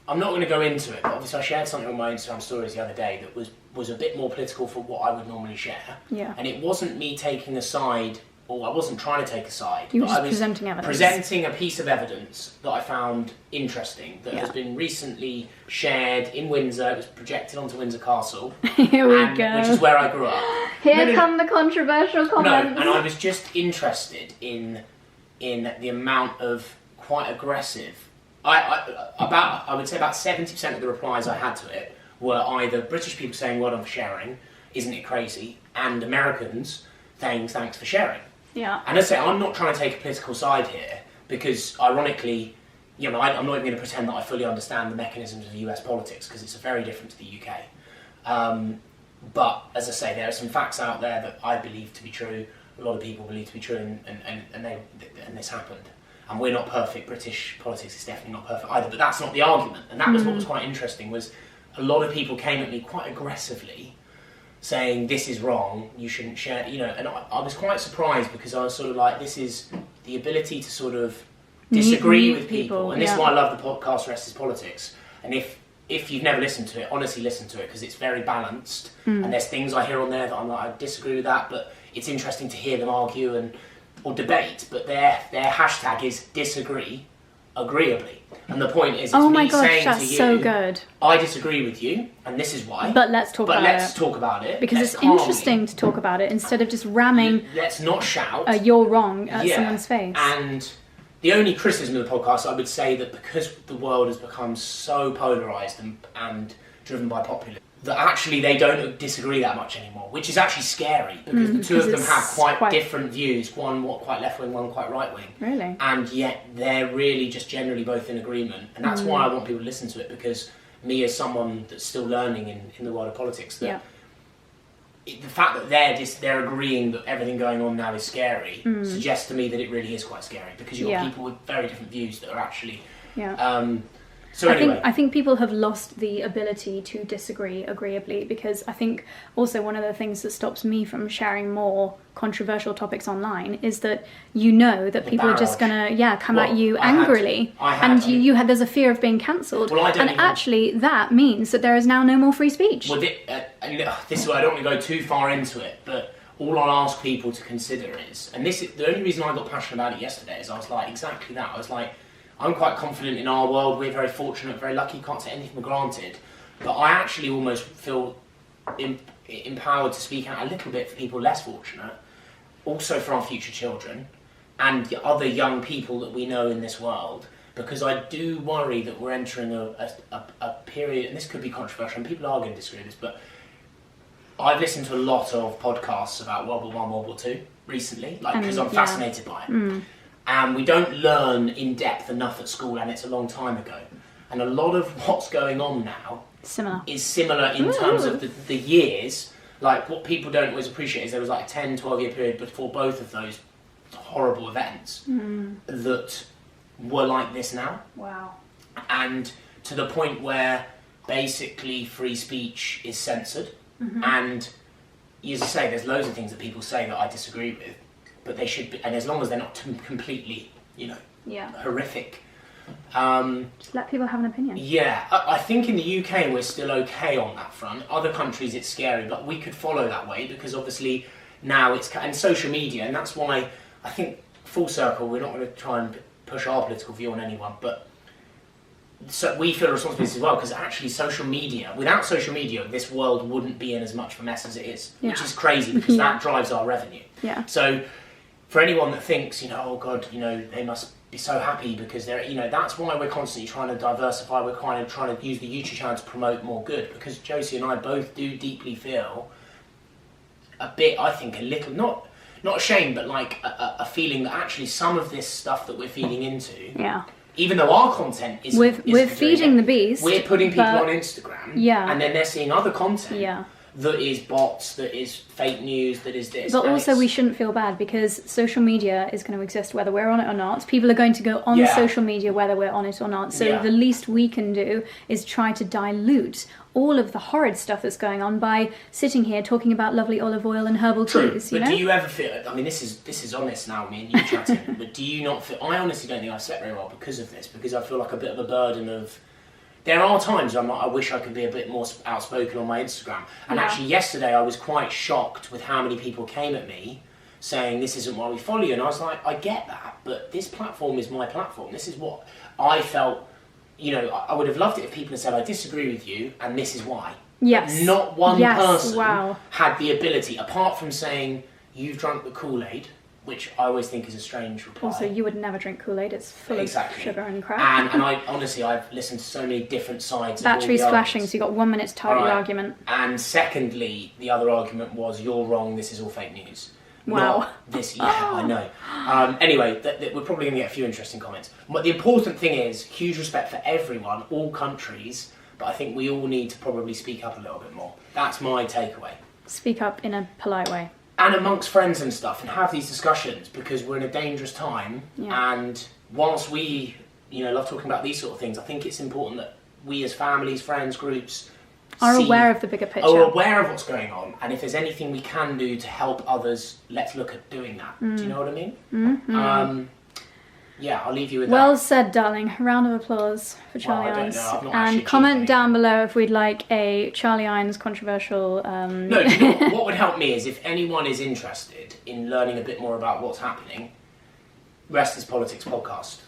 I'm not going to go into it, but obviously I shared something on my Instagram stories the other day that was a bit more political for what I would normally share. Yeah. And it wasn't me taking a side, or I wasn't trying to take a side. You were but just I was presenting evidence. Presenting a piece of evidence that I found interesting, that has been recently shared in Windsor. It was projected onto Windsor Castle. Here we go. Which is where I grew up. Here come the controversial comments. No, and I was just interested in the amount of quite aggressive. I would say about 70% of the replies I had to it were either British people saying well done for sharing, isn't it crazy, and Americans saying thanks for sharing. Yeah. And as I say, I'm not trying to take a political side here because, ironically, I'm not even going to pretend that I fully understand the mechanisms of US politics because it's very different to the UK. But as I say, there are some facts out there that I believe to be true. A lot of people believe to be true, and this happened. And we're not perfect. British politics is definitely not perfect either. But that's not the argument. And that was what was quite interesting. Was a lot of people came at me quite aggressively, saying this is wrong. You shouldn't share. And I was quite surprised because I was sort of like, this is the ability to sort of disagree with people. And this is why I love the podcast Rest is Politics. And if you've never listened to it, honestly listen to it because it's very balanced. And there's things I hear on there that I'm like, I disagree with that, but it's interesting to hear them argue or debate. But their hashtag is disagree agreeably. And the point is, it's me saying to you, so good. I disagree with you, and this is why. But let's talk about it. Because it's interesting to talk about it instead of just ramming. Let's not shout. You're wrong at someone's face. And the only criticism of the podcast, I would say that because the world has become so polarised and driven by populism, that actually they don't disagree that much anymore, which is actually scary because the two of them have quite different views, one quite left-wing, one quite right-wing. Really? And yet they're really just generally both in agreement. And that's why I want people to listen to it, because me as someone that's still learning in the world of politics, that the fact that they're agreeing that everything going on now is scary suggests to me that it really is quite scary, because you've got people with very different views that are actually... I think people have lost the ability to disagree agreeably, because I think also one of the things that stops me from sharing more controversial topics online is that that people are just gonna come at you angrily, and there's a fear of being cancelled, actually that means that there is now no more free speech. Well, this is why I don't want to go too far into it, but all I'll ask people to consider is, and this is the only reason I got passionate about it yesterday, is I was like exactly that. I was like, I'm quite confident in our world. We're very fortunate, very lucky, can't take anything for granted. But I actually almost feel empowered to speak out a little bit for people less fortunate, also for our future children and the other young people that we know in this world, because I do worry that we're entering a period, and this could be controversial, and people are going to disagree with this, but I've listened to a lot of podcasts about World War I, World War II recently, because I'm fascinated by it. And we don't learn in depth enough at school, and it's a long time ago. And a lot of what's going on now is similar in terms of the years. Like, what people don't always appreciate is there was like a 10, 12-year period before both of those horrible events that were like this now. Wow. And to the point where basically free speech is censored. And as I say, there's loads of things that people say that I disagree with. But they should be, and as long as they're not completely, horrific. Just let people have an opinion. Yeah, I think in the UK we're still okay on that front. Other countries it's scary, but we could follow that way, because obviously now and social media, and that's why I think full circle, we're not going to try and push our political view on anyone, but so we feel a responsibility as well, because actually without social media, this world wouldn't be in as much of a mess as it is, which is crazy, because that drives our revenue. Yeah. So for anyone that thinks, oh God, they must be so happy because they're, that's why we're constantly trying to diversify. We're kind of trying to use the YouTube channel to promote more good, because Josie and I both do deeply feel a bit, I think, a little, not ashamed, but like a feeling that actually some of this stuff that we're feeding into, even though our content is we're feeding the beast, we're putting people on Instagram, and then they're seeing other content, that is bots, that is fake news, that is this. But also we shouldn't feel bad because social media is going to exist whether we're on it or not. People are going to go on social media whether we're on it or not. So the least we can do is try to dilute all of the horrid stuff that's going on by sitting here talking about lovely olive oil and herbal teas. But do you ever feel, I mean, this is honest now, me and you chatting, but do you not feel, I honestly don't think I've slept very well because of this, because I feel like a bit of a burden of, there are times I'm like, I wish I could be a bit more outspoken on my Instagram. And actually yesterday I was quite shocked with how many people came at me saying this isn't why we follow you. And I was like, I get that, but this platform is my platform. This is what I felt, you know, I would have loved it if people had said, I disagree with you and this is why. Yes. But not one person had the ability, apart from saying, you've drunk the Kool-Aid, which I always think is a strange reply. Also, you would never drink Kool-Aid, it's full of sugar and crap. And I honestly, I've listened to so many different sides. Batteries flashing, so you've got 1 minute to tidy your argument. And secondly, the other argument was, you're wrong, this is all fake news. Wow. Not this, I know. Anyway, we're probably going to get a few interesting comments. But the important thing is, huge respect for everyone, all countries, but I think we all need to probably speak up a little bit more. That's my takeaway. Speak up in a polite way. And amongst friends and stuff, and have these discussions, because we're in a dangerous time. And whilst we, you know, love talking about these sort of things, I think it's important that we as families, friends, groups are aware of the bigger picture. Are aware of what's going on, and if there's anything we can do to help others, let's look at doing that. Do you know what I mean? Mm-hmm. Yeah, I'll leave you with that. Well said, darling. A round of applause for Charlie Ines. And comment down below if we'd like a Charlie Ines controversial... No, you know, what would help me is if anyone is interested in learning a bit more about what's happening, Rest is Politics podcast.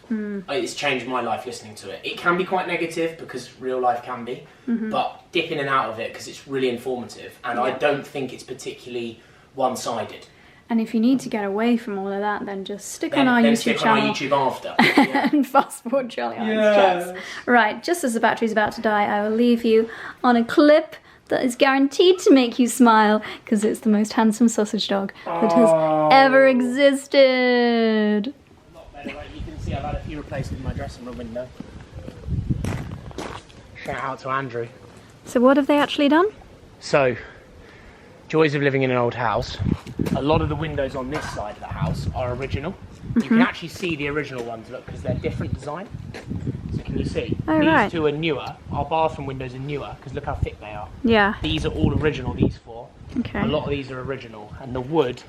It's changed my life listening to it. It can be quite negative because real life can be, but dip in and out of it because it's really informative, and I don't think it's particularly one-sided. And if you need to get away from all of that, then just stick on our YouTube channel. Stick on our YouTube after. And fast forward Charlie Ines chats. Right, just as the battery's about to die, I will leave you on a clip that is guaranteed to make you smile, because it's the most handsome sausage dog that has ever existed. You can see I've had a few replaced in my dressing room window. Shout out to Andrew. So what have they actually done? So, joys of living in an old house. A lot of the windows on this side of the house are original. You can actually see the original ones, look, because they're different design. So can you see? These two are newer. Our bathroom windows are newer, because look how thick they are. Yeah. These are all original, these four. Okay. A lot of these are original, and the wood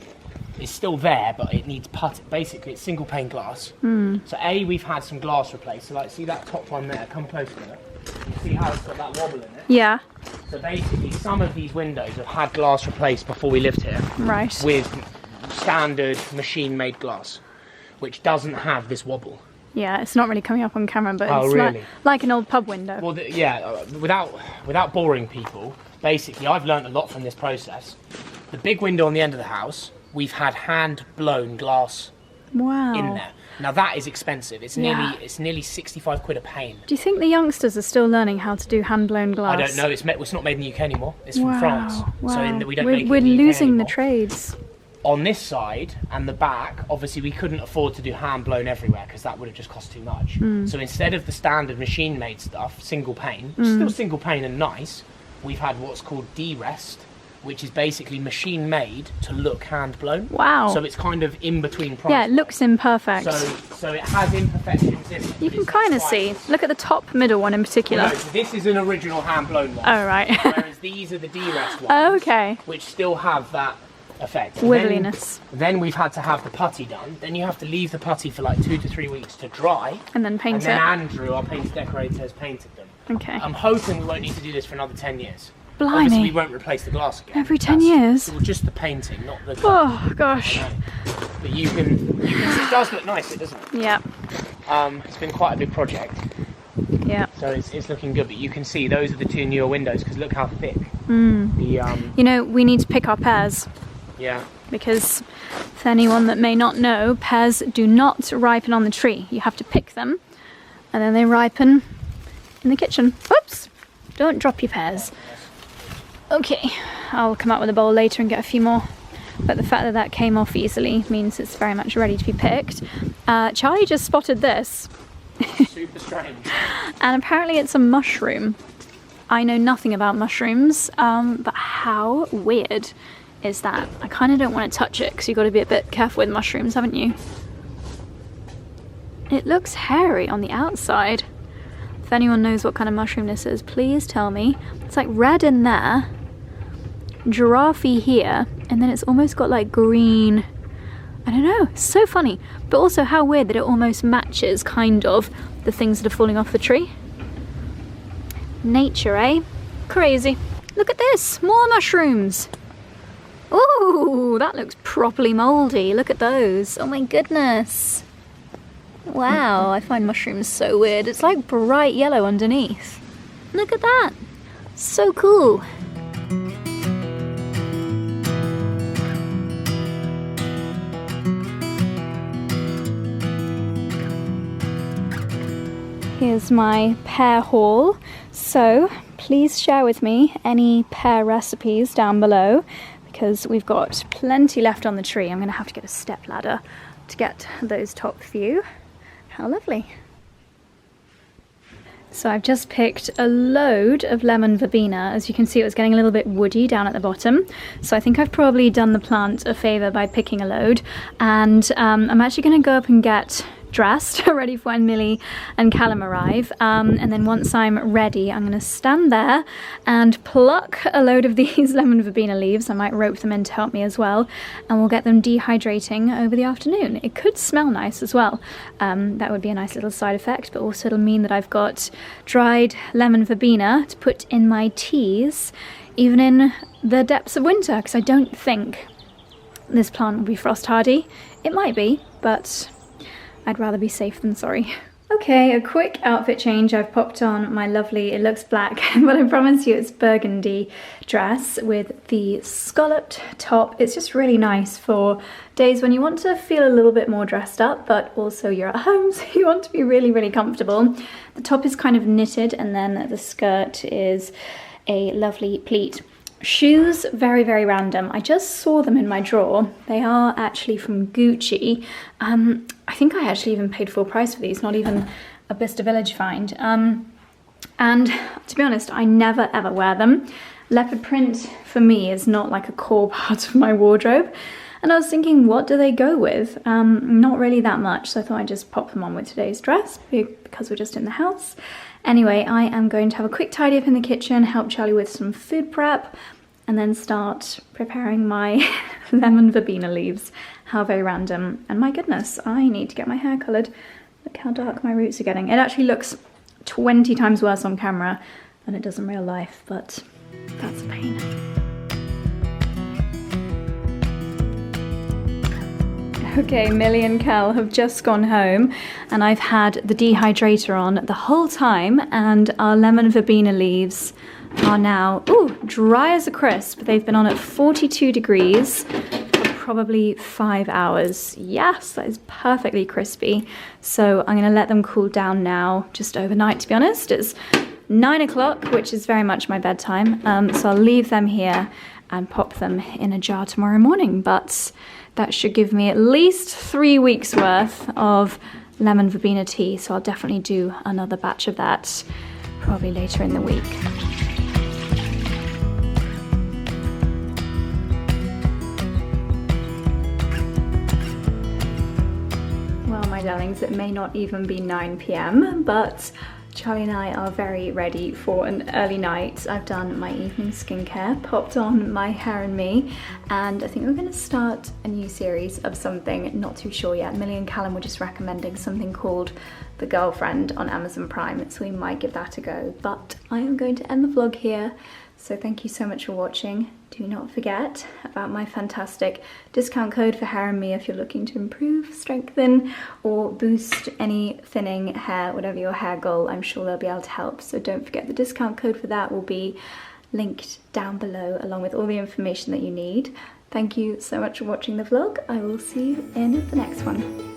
is still there, but it needs basically it's single pane glass. So we've had some glass replaced. So like, see that top one there? Come closer to it. You see how it's got that wobble in it? Yeah. So basically, some of these windows have had glass replaced before we lived here. Right. With standard machine-made glass, which doesn't have this wobble. Yeah, it's not really coming up on camera, but it's like an old pub window. Well, without boring people, basically, I've learned a lot from this process. The big window on the end of the house, we've had hand-blown glass in there. Now that is expensive. It's nearly 65 quid a pane. Do you think the youngsters are still learning how to do hand-blown glass? I don't know. It's not made in the UK anymore. It's from France. Wow. So we don't make it in the UK anymore. We're losing the trades. On this side and the back, obviously we couldn't afford to do hand-blown everywhere because that would have just cost too much. So instead of the standard machine-made stuff, single pane, still single pane and nice, we've had what's called de-rest, which is basically machine made to look hand blown. Wow. So it's kind of in between price. Yeah, it looks imperfect. So it has imperfections in it. You can kind of see. Look at the top middle one in particular. No, this is an original hand blown one. Oh, right. Whereas these are the de-rest ones. Oh, okay. Which still have that effect. Wibbliness. Then we've had to have the putty done. Then you have to leave the putty for like 2 to 3 weeks to dry. And then paint it. And then Andrew, our paint decorator, has painted them. Okay. I'm hoping we won't need to do this for another 10 years. Blimey. Obviously we won't replace the glass again. Every 10 years? Well, just the painting, not the... Oh, gosh. But you can see, it does look nice, doesn't it? Yeah. It's been quite a big project. Yeah. So it's looking good, but you can see those are the two newer windows, because look how thick. You know, we need to pick our pears. Yeah. Because for anyone that may not know, pears do not ripen on the tree. You have to pick them, and then they ripen in the kitchen. Whoops! Don't drop your pears. Okay, I'll come out with a bowl later and get a few more. But the fact that that came off easily means it's very much ready to be picked. Charlie just spotted this. Super strange. And apparently it's a mushroom. I know nothing about mushrooms, but how weird is that? I kind of don't want to touch it because you've got to be a bit careful with mushrooms, haven't you? It looks hairy on the outside. If anyone knows what kind of mushroom this is, please tell me. It's like red in there, giraffe-y here, and then it's almost got like green. I don't know, it's so funny. But also how weird that it almost matches kind of the things that are falling off the tree. Nature, eh? Crazy. Look at this, more mushrooms. Oh, that looks properly mouldy. Look at those. Oh my goodness. Wow, I find mushrooms so weird. It's like bright yellow underneath. Look at that. So cool. Here's my pear haul. So please share with me any pear recipes down below, because we've got plenty left on the tree. I'm gonna have to get a step ladder to get those top few. How lovely. So I've just picked a load of lemon verbena. As you can see, it was getting a little bit woody down at the bottom. So I think I've probably done the plant a favor by picking a load. And I'm actually gonna go up and get dressed, ready for when Millie and Callum arrive. And then once I'm ready, I'm gonna stand there and pluck a load of these lemon verbena leaves. I might rope them in to help me as well. And we'll get them dehydrating over the afternoon. It could smell nice as well. That would be a nice little side effect, but also it'll mean that I've got dried lemon verbena to put in my teas, even in the depths of winter, because I don't think this plant will be frost hardy. It might be, but I'd rather be safe than sorry. Okay, a quick outfit change. I've popped on my lovely, it looks black, but I promise you it's burgundy dress with the scalloped top. It's just really nice for days when you want to feel a little bit more dressed up, but also you're at home, so you want to be really, really comfortable. The top is kind of knitted, and then the skirt is a lovely pleat. Shoes, very, very random. I just saw them in my drawer. They are actually from Gucci. I think I actually even paid full price for these, not even a 𝑭𝒊𝒏𝒅 find. And to be honest, I never ever wear them. Leopard print for me is not like a core part of my wardrobe. And I was thinking, what do they go with? Not really that much, so I thought I'd just pop them on with today's dress because we're just in the house. Anyway, I am going to have a quick tidy up in the kitchen, help Charlie with some food prep, and then start preparing my lemon verbena leaves. How very random. And my goodness, I need to get my hair coloured. Look how dark my roots are getting. It actually looks 20 times worse on camera than it does in real life, but that's a pain. Okay, Millie and Cal have just gone home, and I've had the dehydrator on the whole time, and our lemon verbena leaves are now, dry as a crisp. They've been on at 42 degrees for probably 5 hours. Yes, that is perfectly crispy. So I'm gonna let them cool down now, just overnight to be honest. It's 9 o'clock, which is very much my bedtime. So I'll leave them here and pop them in a jar tomorrow morning. But that should give me at least 3 weeks worth of lemon verbena tea. So I'll definitely do another batch of that probably later in the week. My darlings, it may not even be 9 p.m, but Charlie and I are very ready for an early night. I've done my evening skincare, popped on my Hair and Me, and I think we're going to start a new series of something, not too sure yet. Millie and Callum were just recommending something called The Girlfriend on Amazon Prime, so we might give that a go. But I am going to end the vlog here, so thank you so much for watching. Do not forget about my fantastic discount code for Hair and Me if you're looking to improve, strengthen, or boost any thinning hair, whatever your hair goal, I'm sure they'll be able to help. So don't forget the discount code for that will be linked down below along with all the information that you need. Thank you so much for watching the vlog. I will see you in the next one.